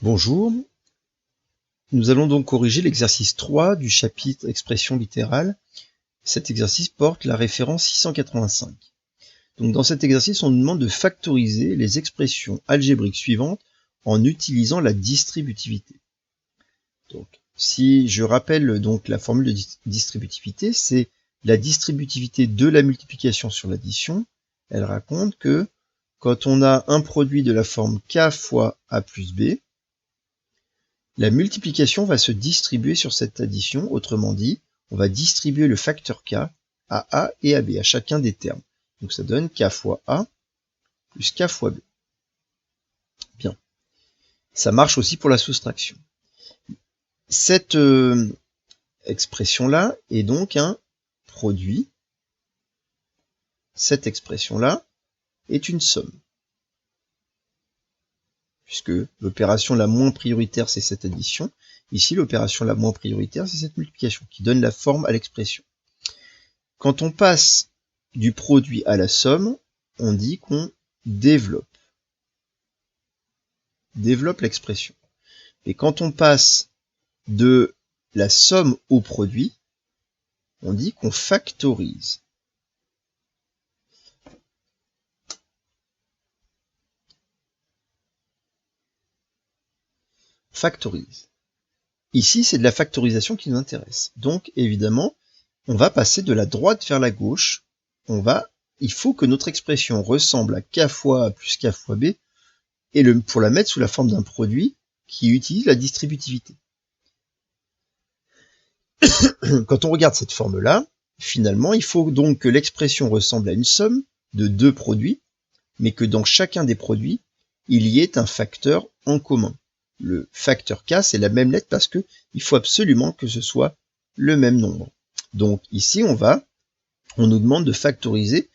Bonjour, nous allons donc corriger l'exercice 3 du chapitre expression littérale. Cet exercice porte la référence 685. Donc dans cet exercice, on nous demande de factoriser les expressions algébriques suivantes en utilisant la distributivité. Donc, si je rappelle donc la formule de distributivité, c'est la distributivité de la multiplication sur l'addition. Elle raconte que quand on a un produit de la forme k fois a plus b, la multiplication va se distribuer sur cette addition, autrement dit, on va distribuer le facteur k à a et à b, à chacun des termes. Donc ça donne k fois a plus k fois b. Bien. Ça marche aussi pour la soustraction. Cette expression-là est donc un produit. Cette expression-là est une somme. Puisque l'opération la moins prioritaire, c'est cette addition. Ici, l'opération la moins prioritaire, c'est cette multiplication, qui donne la forme à l'expression. Quand on passe du produit à la somme, on dit qu'on développe l'expression. Et quand on passe de la somme au produit, on dit qu'on factorise. Factorise. Ici, c'est de la factorisation qui nous intéresse. Donc, évidemment, on va passer de la droite vers la gauche. Il faut que notre expression ressemble à k fois a plus k fois b, et pour la mettre sous la forme d'un produit qui utilise la distributivité. Quand on regarde cette forme-là, finalement, il faut donc que l'expression ressemble à une somme de deux produits, mais que dans chacun des produits, il y ait un facteur en commun. Le facteur k, c'est la même lettre parce que il faut absolument que ce soit le même nombre. Donc ici, on nous demande de factoriser.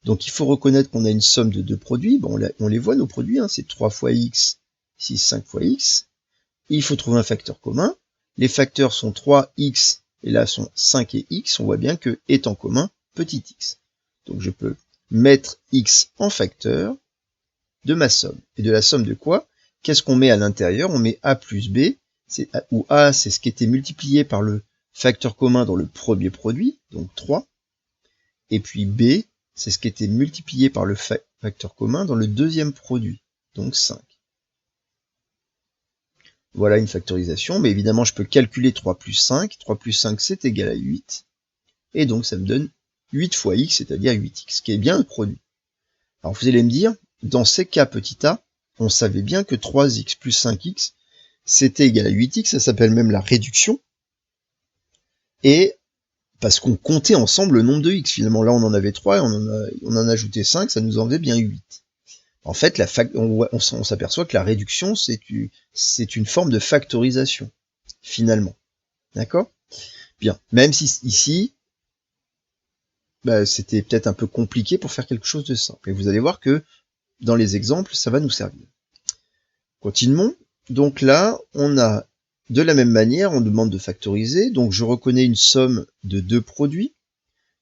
Donc il faut reconnaître qu'on a une somme de deux produits. Bon, on les voit, nos produits, hein, c'est 3 fois x, 6, 5 fois x. Il faut trouver un facteur commun. Les facteurs sont 3x, et là sont 5 et x. On voit bien que est en commun petit x. Donc je peux mettre x en facteur de ma somme. Et de la somme de quoi? Qu'est-ce qu'on met à l'intérieur? On met a plus b, où a, c'est ce qui était multiplié par le facteur commun dans le premier produit, donc 3. Et puis b, c'est ce qui était multiplié par le facteur commun dans le deuxième produit, donc 5. Voilà une factorisation, mais évidemment je peux calculer 3 plus 5. 3 plus 5, c'est égal à 8. Et donc ça me donne 8 fois x, c'est-à-dire 8x, qui est bien un produit. Alors vous allez me dire, dans ces cas petit a, on savait bien que 3x plus 5x, c'était égal à 8x, ça s'appelle même la réduction. Et parce qu'on comptait ensemble le nombre de x, finalement là on en avait 3, et on en a ajouté 5, ça nous en faisait bien 8. En fait, on s'aperçoit que la réduction, c'est une forme de factorisation, finalement. D'accord? Bien, même si ici, c'était peut-être un peu compliqué pour faire quelque chose de simple. Et vous allez voir que dans les exemples, ça va nous servir. Continuons. Donc là, on a de la même manière, on demande de factoriser. Donc je reconnais une somme de deux produits.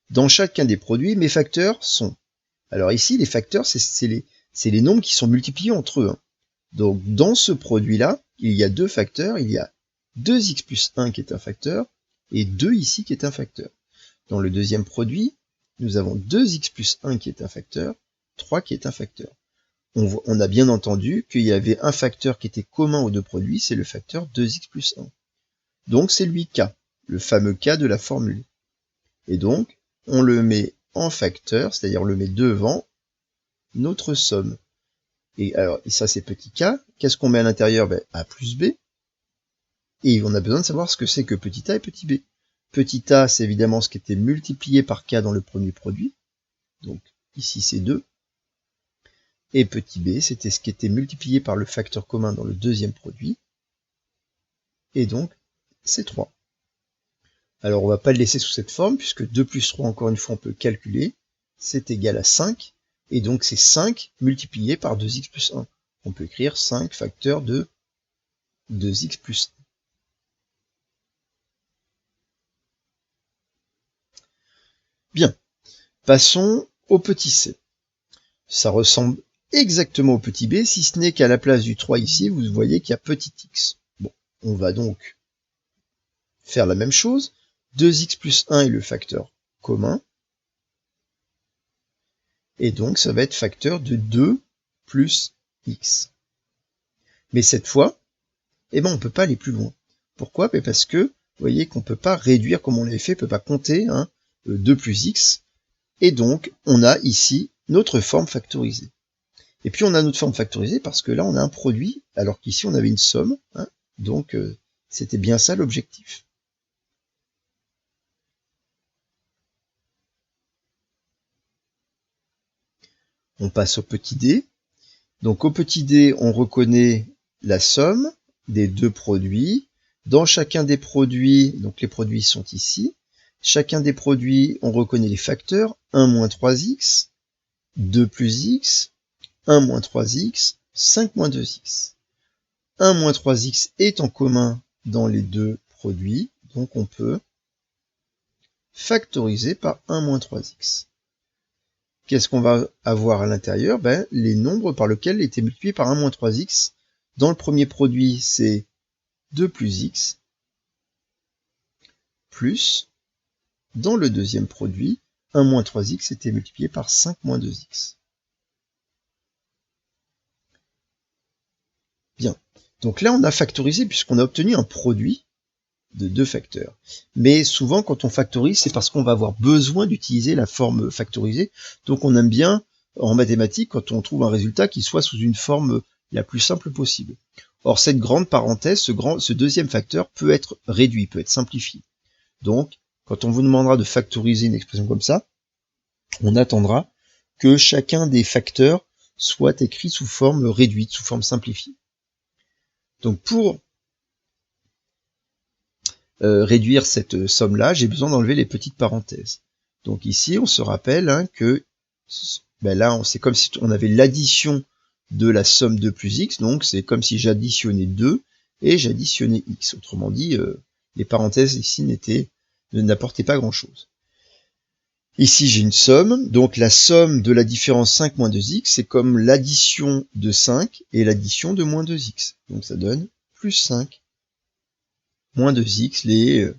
Dans chacun des produits, mes facteurs sont... Alors ici, les facteurs, c'est les nombres qui sont multipliés entre eux. Hein. Donc dans ce produit-là, il y a deux facteurs. Il y a 2x plus 1 qui est un facteur et 2 ici qui est un facteur. Dans le deuxième produit, nous avons 2x plus 1 qui est un facteur, 3 qui est un facteur. On a bien entendu qu'il y avait un facteur qui était commun aux deux produits, c'est le facteur 2x plus 1. Donc c'est lui k, le fameux k de la formule. Et donc, on le met en facteur, c'est-à-dire on le met devant notre somme. Et alors, ça c'est petit k. Qu'est-ce qu'on met à l'intérieur? A plus b. Et on a besoin de savoir ce que c'est que petit a et petit b. Petit a, c'est évidemment ce qui était multiplié par k dans le premier produit. Donc, ici c'est 2. Et petit b, c'était ce qui était multiplié par le facteur commun dans le deuxième produit. Et donc, c'est 3. Alors, on va pas le laisser sous cette forme, puisque 2 plus 3, encore une fois, on peut calculer. C'est égal à 5. Et donc, c'est 5 multiplié par 2x plus 1. On peut écrire 5 facteur de 2x plus 1. Bien. Passons au petit c. Ça ressemble exactement au petit b, si ce n'est qu'à la place du 3 ici, vous voyez qu'il y a petit x. Bon, on va donc faire la même chose. 2x plus 1 est le facteur commun. Et donc, ça va être facteur de 2 plus x. Mais cette fois, eh ben, on ne peut pas aller plus loin. Pourquoi? Parce que, vous voyez qu'on ne peut pas réduire comme on l'avait fait, on ne peut pas compter 2 plus x. Et donc, on a ici notre forme factorisée. Et puis, on a notre forme factorisée parce que là, on a un produit, alors qu'ici, on avait une somme. Donc, c'était bien ça l'objectif. On passe au petit d. Donc au petit d, on reconnaît la somme des deux produits. Dans chacun des produits, donc les produits sont ici, chacun des produits, on reconnaît les facteurs 1 moins 3x, 2 plus x, 1 moins 3x, 5 moins 2x. 1 moins 3x est en commun dans les deux produits, donc on peut factoriser par 1 moins 3x. Qu'est-ce qu'on va avoir à l'intérieur? Les nombres par lesquels était multiplié par 1 moins 3x. Dans le premier produit, c'est 2 plus x, plus, dans le deuxième produit, 1 moins 3x était multiplié par 5 moins 2x. Bien. Donc là, on a factorisé puisqu'on a obtenu un produit de deux facteurs. Mais souvent, quand on factorise, c'est parce qu'on va avoir besoin d'utiliser la forme factorisée. Donc on aime bien, en mathématiques, quand on trouve un résultat qui soit sous une forme la plus simple possible. Or, cette grande parenthèse, ce deuxième facteur peut être réduit, peut être simplifié. Donc, quand on vous demandera de factoriser une expression comme ça, on attendra que chacun des facteurs soit écrit sous forme réduite, sous forme simplifiée. Donc pour réduire cette somme-là, j'ai besoin d'enlever les petites parenthèses. Donc ici, on se rappelle que là, c'est comme si on avait l'addition de la somme 2 plus x, donc c'est comme si j'additionnais 2 et j'additionnais x. Autrement dit, les parenthèses ici n'apportaient pas grand-chose. Ici, j'ai une somme, donc la somme de la différence 5 moins 2x, c'est comme l'addition de 5 et l'addition de moins 2x. Donc ça donne plus 5 moins 2x,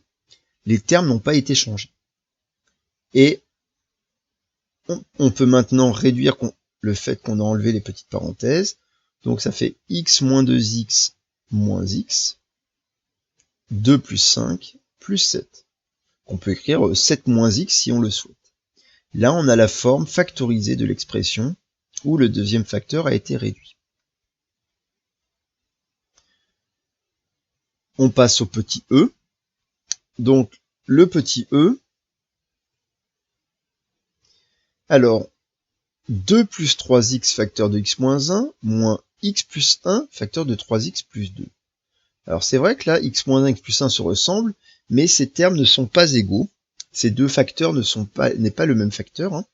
les termes n'ont pas été changés. Et on peut maintenant réduire le fait qu'on a enlevé les petites parenthèses. Donc ça fait x moins 2x moins x, 2 plus 5 plus 7. On peut écrire 7 moins x si on le souhaite. Là, on a la forme factorisée de l'expression où le deuxième facteur a été réduit. On passe au petit e. Donc, le petit e, alors, 2 plus 3x facteur de x moins 1, moins x plus 1 facteur de 3x plus 2. Alors, c'est vrai que là, x moins 1 et x plus 1 se ressemblent, mais ces termes ne sont pas égaux. Ces deux facteurs n'est pas le même facteur.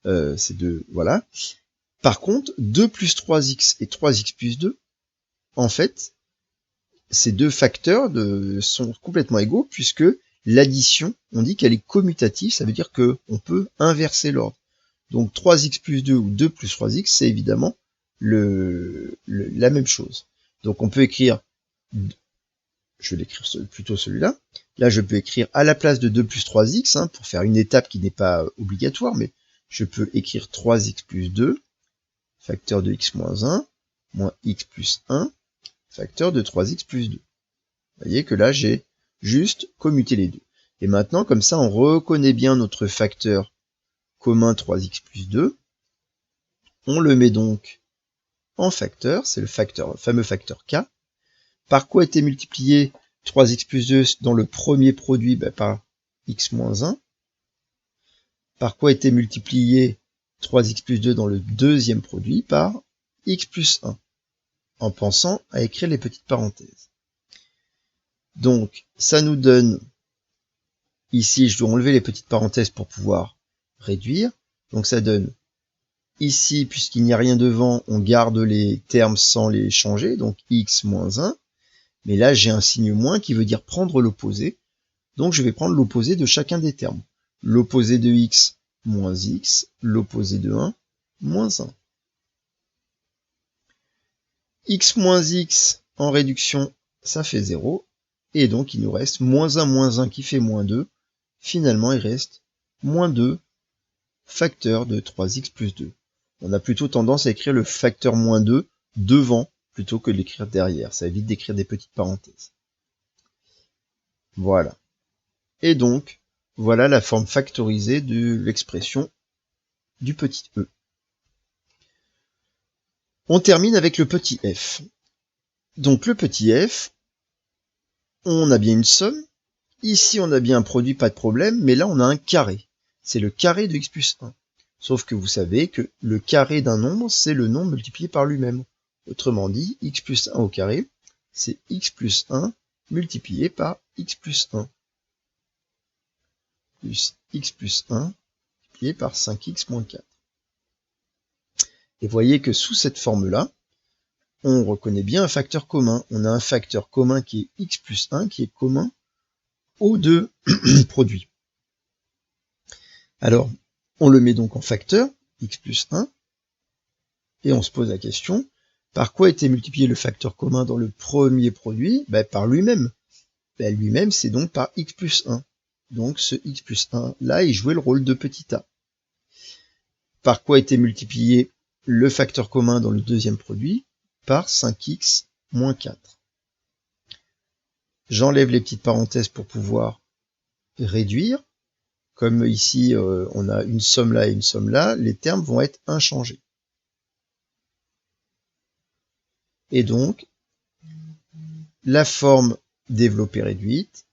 Voilà. Par contre, 2 plus 3x et 3x plus 2, en fait, ces deux facteurs sont complètement égaux puisque l'addition, on dit qu'elle est commutative, ça veut dire qu'on peut inverser l'ordre. Donc 3x plus 2 ou 2 plus 3x, c'est évidemment la même chose. Donc on peut écrire, je vais l'écrire plutôt celui-là, là je peux écrire à la place de 2 plus 3x, pour faire une étape qui n'est pas obligatoire, mais je peux écrire 3x plus 2, facteur de x moins 1, moins x plus 1, facteur de 3x plus 2. Vous voyez que là, j'ai juste commuté les deux. Et maintenant, comme ça, on reconnaît bien notre facteur commun 3x plus 2. On le met donc en facteur, c'est le fameux facteur k. Par quoi était multiplié 3x plus 2 dans le premier produit? Par x moins 1. Par quoi était multiplié 3x plus 2 dans le deuxième produit? Par x plus 1. En pensant à écrire les petites parenthèses. Donc, ça nous donne, ici, je dois enlever les petites parenthèses pour pouvoir réduire. Donc, ça donne, ici, puisqu'il n'y a rien devant, on garde les termes sans les changer, donc x moins 1. Mais là, j'ai un signe moins qui veut dire prendre l'opposé. Donc, je vais prendre l'opposé de chacun des termes. L'opposé de x, moins x. L'opposé de 1, moins 1. x moins x en réduction, ça fait 0. Et donc, il nous reste moins 1 qui fait moins 2. Finalement, il reste moins 2 facteur de 3x plus 2. On a plutôt tendance à écrire le facteur moins 2 devant plutôt que de l'écrire derrière. Ça évite d'écrire des petites parenthèses. Voilà. Et donc, voilà la forme factorisée de l'expression du petit e. On termine avec le petit f. Donc le petit f, on a bien une somme. Ici, on a bien un produit, pas de problème, mais là, on a un carré. C'est le carré de x plus 1. Sauf que vous savez que le carré d'un nombre, c'est le nombre multiplié par lui-même. Autrement dit, x plus 1 au carré, c'est x plus 1 multiplié par x plus 1. Plus x plus 1 multiplié par 5x moins 4. Et voyez que sous cette forme-là, on reconnaît bien un facteur commun. On a un facteur commun qui est x plus 1, qui est commun aux deux produits. Alors, on le met donc en facteur, x plus 1, et on se pose la question, par quoi était multiplié le facteur commun dans le premier produit? Par lui-même. Lui-même, c'est donc par x plus 1. Donc ce x plus 1, là, il jouait le rôle de petit a. Par quoi était multiplié le facteur commun dans le deuxième produit? Par 5x moins 4. J'enlève les petites parenthèses pour pouvoir réduire. Comme ici, on a une somme là et une somme là, les termes vont être inchangés. Et donc, la forme développée réduite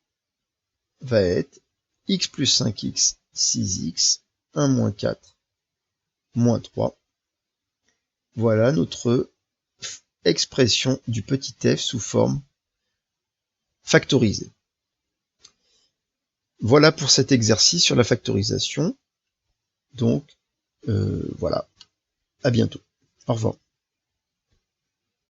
va être x plus 5x, 6x, 1 moins 4, moins 3. Voilà notre expression du petit f sous forme factorisée. Voilà pour cet exercice sur la factorisation. Donc, voilà. À bientôt. Au revoir.